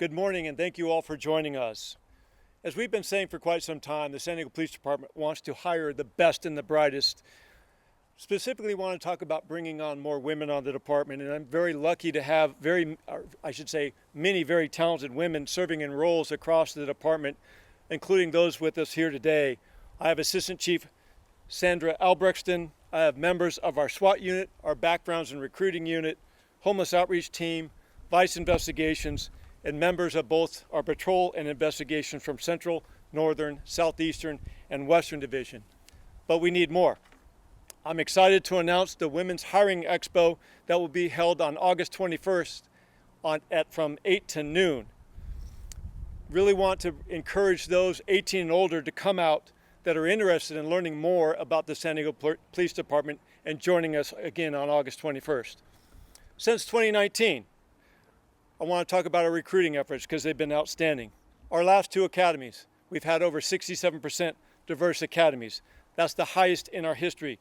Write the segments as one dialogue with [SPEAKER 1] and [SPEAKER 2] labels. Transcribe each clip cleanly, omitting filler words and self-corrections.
[SPEAKER 1] Good morning, and thank you all for joining us. As we've been saying for quite some time, the San Diego Police Department wants to hire the best and the brightest. Specifically, want to talk about bringing on more women on the department, and I'm very lucky to have many very talented women serving in roles across the department, including those with us here today. I have Assistant Chief Sandra Albrechtston. I have members of our SWAT unit, our backgrounds and recruiting unit, homeless outreach team, vice investigations, and members of both our patrol and investigations from Central, Northern, Southeastern, and Western Division. But we need more. I'm excited to announce the Women's Hiring Expo that will be held on August 21st from 8 to noon. Really want to encourage those 18 and older to come out that are interested in learning more about the San Diego Police Department and joining us again on August 21st. Since 2019, I want to talk about our recruiting efforts because they've been outstanding. Our last two academies, we've had over 67% diverse academies. That's the highest in our history.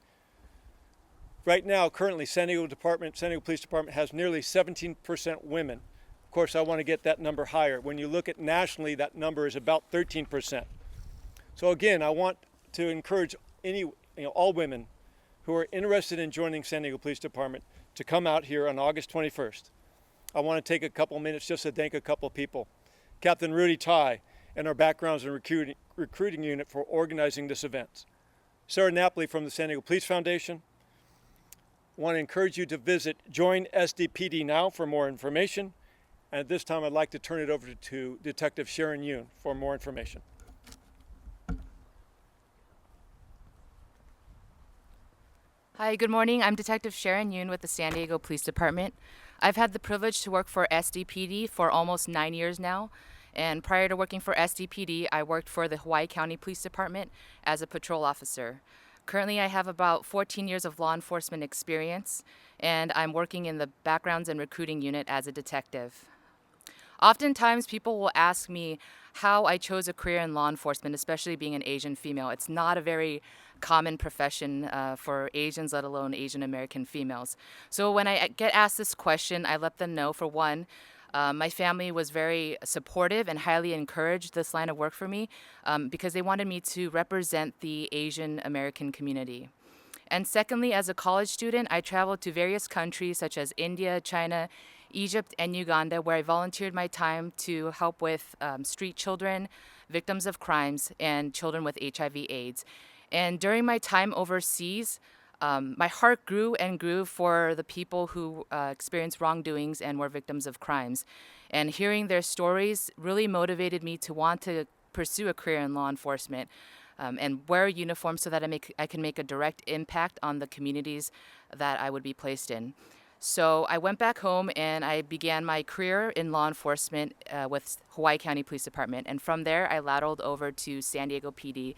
[SPEAKER 1] Right now, currently, San Diego Police Department has nearly 17% women. Of course, I want to get that number higher. When you look at nationally, that number is about 13%. So again, I want to encourage all women who are interested in joining San Diego Police Department to come out here on August 21st. I want to take a couple minutes just to thank a couple people. Captain Rudy Ty and our backgrounds and recruiting unit for organizing this event. Sarah Napoli from the San Diego Police Foundation. I want to encourage you to visit Join SDPD now for more information. And at this time, I'd like to turn it over to Detective Sharon Yoon for more information.
[SPEAKER 2] Hi, good morning. I'm Detective Sharon Yoon with the San Diego Police Department. I've had the privilege to work for SDPD for almost 9 years now. And prior to working for SDPD, I worked for the Hawaii County Police Department as a patrol officer. Currently, I have about 14 years of law enforcement experience, and I'm working in the backgrounds and recruiting unit as a detective. Oftentimes, people will ask me how I chose a career in law enforcement, especially being an Asian female. It's not a very common profession for Asians, let alone Asian American females. So when I get asked this question, I let them know, for one, my family was very supportive and highly encouraged this line of work for me because they wanted me to represent the Asian American community. And secondly, as a college student, I traveled to various countries such as India, China, Egypt, and Uganda, where I volunteered my time to help with street children, victims of crimes, and children with HIV/AIDS. And during my time overseas, my heart grew and grew for the people who experienced wrongdoings and were victims of crimes. And hearing their stories really motivated me to want to pursue a career in law enforcement and wear a uniform so that I can make a direct impact on the communities that I would be placed in. So I went back home and I began my career in law enforcement with Hawaii County Police Department. And from there, I lateraled over to San Diego PD.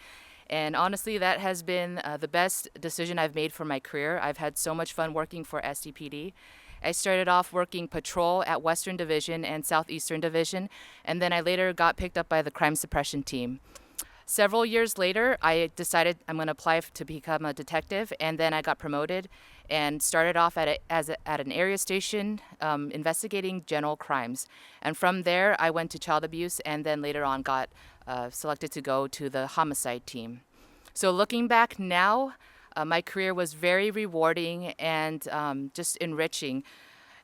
[SPEAKER 2] And honestly, that has been the best decision I've made for my career. I've had so much fun working for SDPD. I started off working patrol at Western Division and Southeastern Division, and then I later got picked up by the crime suppression team. Several years later, I decided I'm going to apply to become a detective, and then I got promoted and started off at an area station investigating general crimes. And from there, I went to child abuse, and then later on got selected to go to the homicide team. So looking back now, my career was very rewarding and just enriching.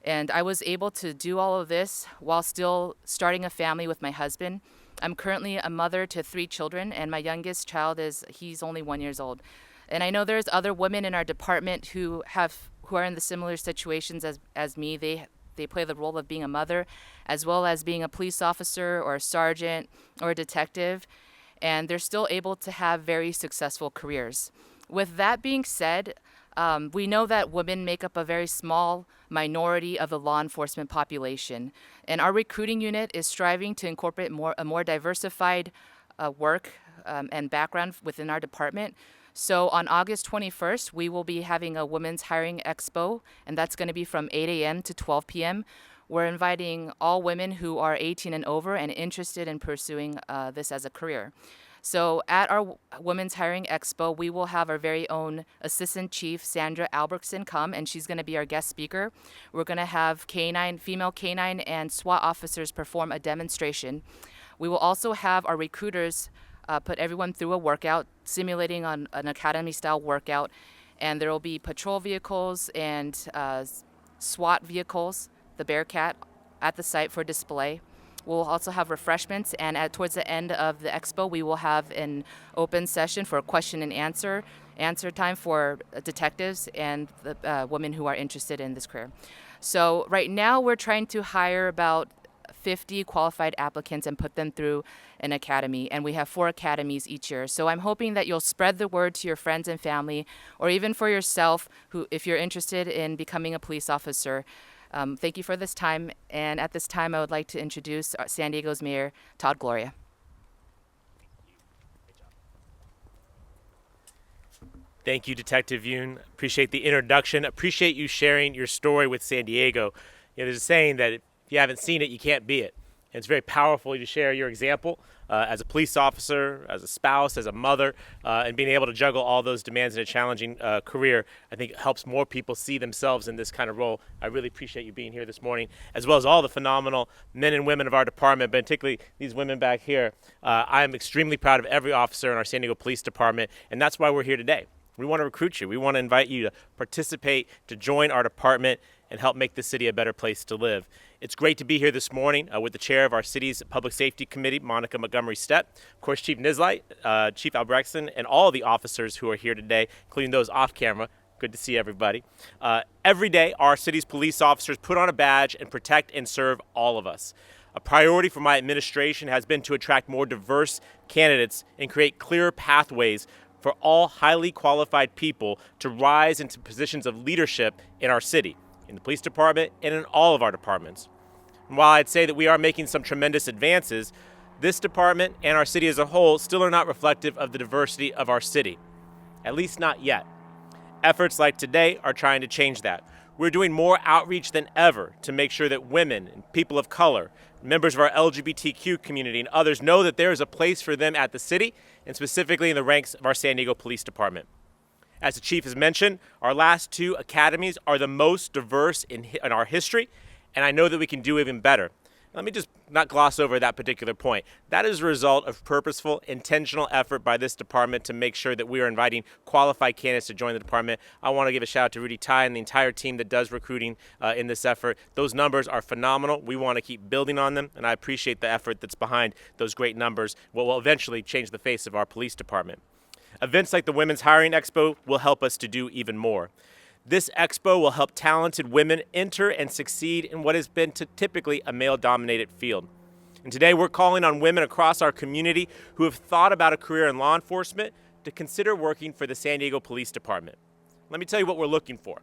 [SPEAKER 2] And I was able to do all of this while still starting a family with my husband. I'm currently a mother to 3 children, and my youngest child he's only 1 year old. And I know there's other women in our department who are in the similar situations as me. They play the role of being a mother, as well as being a police officer or a sergeant or a detective, and they're still able to have very successful careers. With that being said, we know that women make up a very small minority of the law enforcement population, and our recruiting unit is striving to incorporate a more diversified work and background within our department. So on August 21st, we will be having a Women's Hiring Expo, and that's going to be from 8 a.m. to 12 p.m. We're inviting all women who are 18 and over and interested in pursuing this as a career. So at our Women's Hiring Expo, we will have our very own Assistant Chief, Sandra Albrechtson, come, and she's going to be our guest speaker. We're going to have female canine and SWAT officers perform a demonstration. We will also have our recruiters put everyone through a workout, simulating on an academy-style workout, and there will be patrol vehicles and SWAT vehicles, the Bearcat, at the site for display. We'll also have refreshments, and towards the end of the expo, we will have an open session for question and answer time for detectives and the women who are interested in this career. So right now, we're trying to hire about 50 qualified applicants and put them through an academy, and we have 4 academies each year. So I'm hoping that you'll spread the word to your friends and family, or even for yourself, who, if you're interested in becoming a police officer. Thank you for this time, and at this time I would like to introduce San Diego's Mayor, Todd Gloria.
[SPEAKER 3] Thank you, Detective Yoon. Appreciate the introduction. Appreciate you sharing your story with San Diego. There's a saying that if you haven't seen it, you can't be it. And it's very powerful to share your example as a police officer, as a spouse, as a mother, and being able to juggle all those demands in a challenging career. I think it helps more people see themselves in this kind of role. I really appreciate you being here this morning, as well as all the phenomenal men and women of our department, but particularly these women back here. I am extremely proud of every officer in our San Diego Police Department, and that's why we're here today. We want to recruit you. We want to invite you to participate, to join our department, and help make the city a better place to live. It's great to be here this morning with the chair of our city's Public Safety Committee, Monica Montgomery Stepp, of course, Chief Nislight, Chief Albrechtson, and all the officers who are here today, including those off camera. Good to see everybody. Every day, our city's police officers put on a badge and protect and serve all of us. A priority for my administration has been to attract more diverse candidates and create clearer pathways for all highly qualified people to rise into positions of leadership in our city, in the police department, and in all of our departments. And while I'd say that we are making some tremendous advances, this department and our city as a whole still are not reflective of the diversity of our city, at least not yet. Efforts like today are trying to change that. We're doing more outreach than ever to make sure that women and people of color, members of our LGBTQ community, and others know that there is a place for them at the city, and specifically in the ranks of our San Diego Police Department. As the chief has mentioned, our last 2 academies are the most diverse in our history, and I know that we can do even better. Let me just not gloss over that particular point. That is a result of purposeful, intentional effort by this department to make sure that we are inviting qualified candidates to join the department. I want to give a shout out to Rudy Ty and the entire team that does recruiting in this effort. Those numbers are phenomenal. We want to keep building on them, and I appreciate the effort that's behind those great numbers, what will eventually change the face of our police department. Events like the Women's Hiring Expo will help us to do even more. This expo will help talented women enter and succeed in what has been typically a male-dominated field. And today we're calling on women across our community who have thought about a career in law enforcement to consider working for the San Diego Police Department. Let me tell you what we're looking for.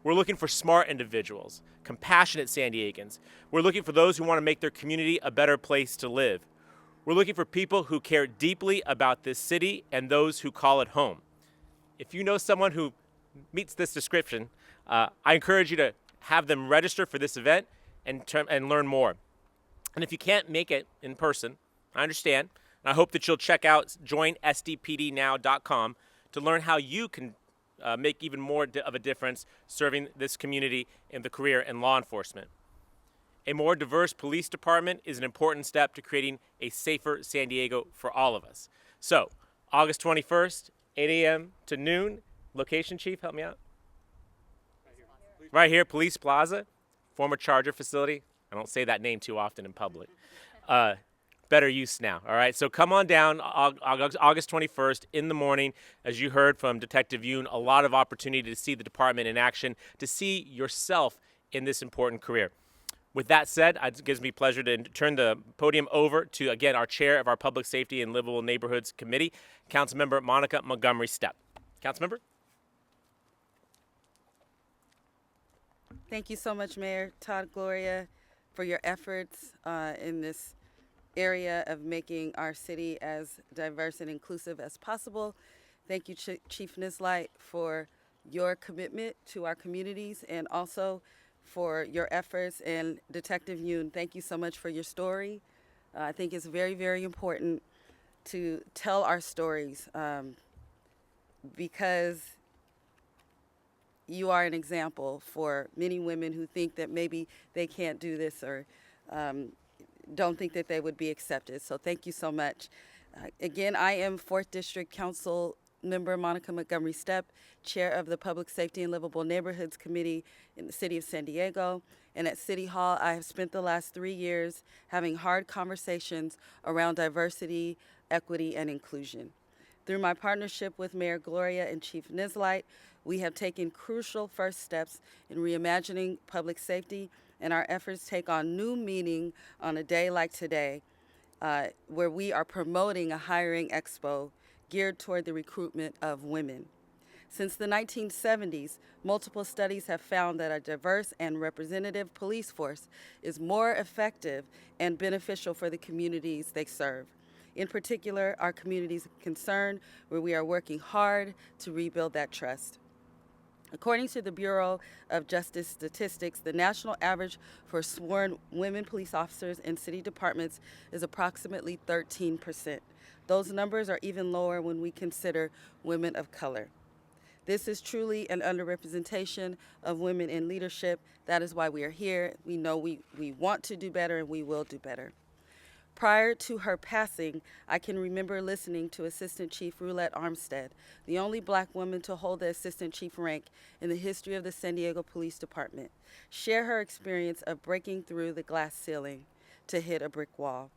[SPEAKER 3] We're looking for smart individuals, compassionate San Diegans. We're looking for those who want to make their community a better place to live. We're looking for people who care deeply about this city and those who call it home. If you know someone who meets this description, I encourage you to have them register for this event and learn more. And if you can't make it in person, I understand. I hope that you'll check out joinsdpdnow.com to learn how you can make even more of a difference serving this community in the career in law enforcement. A more diverse police department is an important step to creating a safer San Diego for all of us. So, August 21st, 8 a.m. to noon. Location, Chief, help me out. Right here, Police Plaza, former Charger facility. I don't say that name too often in public. Better use now, all right? So come on down August 21st in the morning. As you heard from Detective Yoon, a lot of opportunity to see the department in action, to see yourself in this important career. With that said, it gives me pleasure to turn the podium over to, again, our chair of our Public Safety and Livable Neighborhoods Committee, Councilmember Monica Montgomery Stepp. Councilmember?
[SPEAKER 4] Thank you so much, Mayor Todd Gloria, for your efforts in this area of making our city as diverse and inclusive as possible. Thank you, Chief Nislight, for your commitment to our communities and also for your efforts. And Detective Yoon, thank you so much for your story. I think it's very, very important to tell our stories because you are an example for many women who think that maybe they can't do this or don't think that they would be accepted. So thank you so much. Again, I am 4th District Council Member Monica Montgomery Stepp, Chair of the Public Safety and Livable Neighborhoods Committee in the City of San Diego. And at City Hall, I have spent the last 3 years having hard conversations around diversity, equity, and inclusion. Through my partnership with Mayor Gloria and Chief Nislight, we have taken crucial first steps in reimagining public safety, and our efforts take on new meaning on a day like today, where we are promoting a hiring expo geared toward the recruitment of women. Since the 1970s, multiple studies have found that a diverse and representative police force is more effective and beneficial for the communities they serve. In particular, our communities concerned, where we are working hard to rebuild that trust. According to the Bureau of Justice Statistics, the national average for sworn women police officers in city departments is approximately 13%. Those numbers are even lower when we consider women of color. This is truly an underrepresentation of women in leadership. That is why we are here. We know we want to do better, and we will do better. Prior to her passing, I can remember listening to Assistant Chief Roulette Armstead, the only Black woman to hold the Assistant Chief rank in the history of the San Diego Police Department, share her experience of breaking through the glass ceiling to hit a brick wall.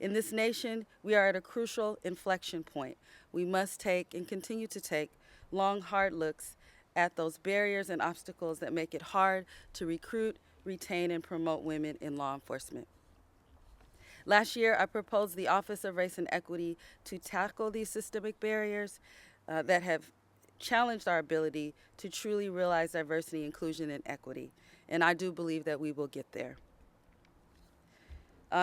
[SPEAKER 4] In this nation, we are at a crucial inflection point. We must take and continue to take long, hard looks at those barriers and obstacles that make it hard to recruit, retain, and promote women in law enforcement. Last year, I proposed the Office of Race and Equity to tackle these systemic barriers that have challenged our ability to truly realize diversity, inclusion, and equity. And I do believe that we will get there.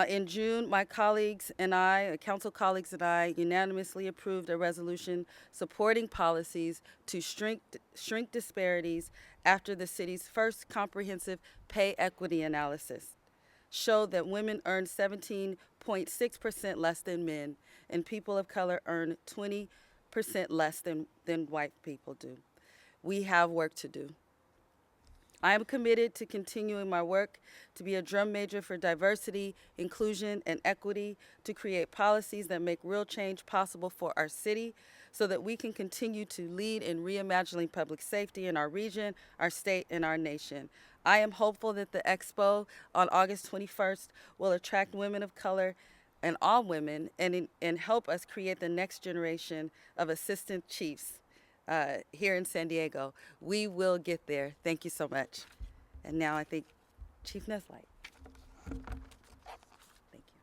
[SPEAKER 4] In June, my colleagues and I, council colleagues and I, unanimously approved a resolution supporting policies to shrink disparities after the city's first comprehensive pay equity analysis showed that women earn 17.6% less than men, and people of color earn 20% less than white people do. We have work to do. I am committed to continuing my work to be a drum major for diversity, inclusion, and equity, to create policies that make real change possible for our city so that we can continue to lead in reimagining public safety in our region, our state, and our nation. I am hopeful that the expo on August 21st will attract women of color and all women and help us create the next generation of assistant chiefs here in San Diego. We will get there. Thank you so much. And now I think Chief Nislight. Thank you.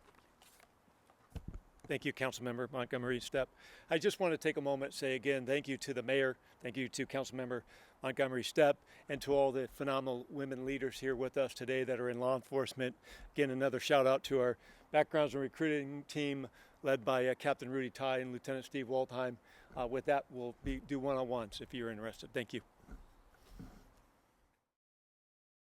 [SPEAKER 1] Thank you, Councilmember Montgomery Stepp. I just want to take a moment and say again, thank you to the mayor, thank you to Councilmember Montgomery Stepp, and to all the phenomenal women leaders here with us today that are in law enforcement. Again, another shout out to our backgrounds and recruiting team led by Captain Rudy Ty and Lieutenant Steve Waldheim. With that, we'll do one-on-ones if you're interested. Thank you.